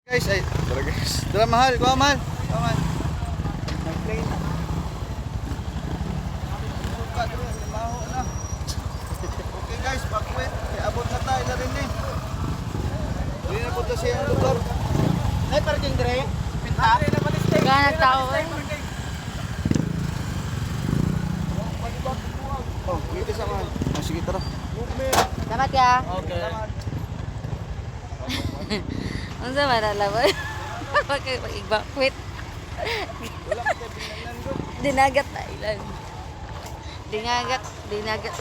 Guys, ay, tara guys. Tara mahal, kuha mahal. Kuha mahal. Nag-plane. Suka doon, limaho na. Okay guys, pag-quit. Abot na tayo na rin eh. Hindi na punta siya ang lugar. Ay, parking dire. Pinta. Ganag tao eh. Oh, dito sa mahal. Oh, sige, tara. Salamat ya. Okay. Unsa man alaboy? Bakit pag-quit? Wala ka tayo pinagnan doon. Dinagat Island. Dinagat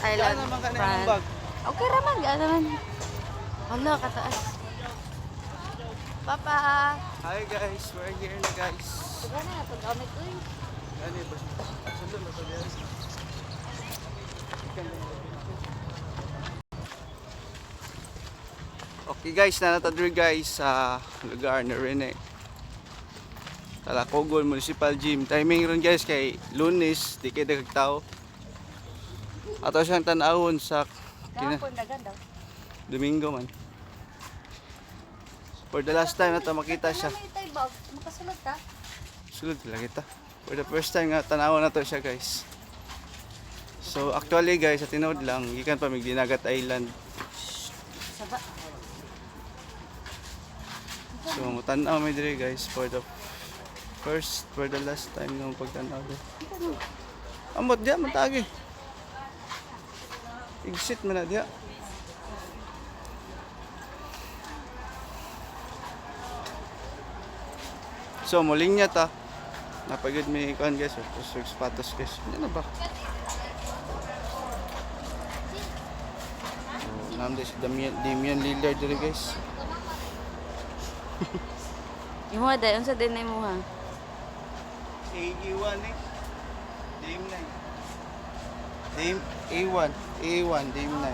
Island. Saan naman ka na yung bag? Okay raman, gaan naman. Hala, kataas. Papa. Hi guys, we're here na guys. Tuga na, pag-amit ko eh. Ano ba? Sundot na to guys. Okay guys, nanatadri guys sa lugar na rin eh. Talakogol Municipal Gym. Timing ron guys kay Lunes, di kay daghang tao. Ato siyang tanawon sa Gapon, dagan daw. Domingo man. For the last time na to makita siya. Ano may tay bag? Makasulod ka? Sulod sila kita. For the first time nga tanawon na to siya guys. So actually guys, sa tinod lang, gikan pa mig Dinagat Island. Saba. So mutanaw mi diri guys for the last time nung pagtanaw do. Amot dia matagi. Exit man na dia. So muling niya ta. Napagod mi kuan guys, usog sapatos guys. Ano ba? So, namde si Damian Lillard diri guys. Imo da, unsa din na imo ha? A1 eh. Dame 9. Dame A1. A1, Dame 9.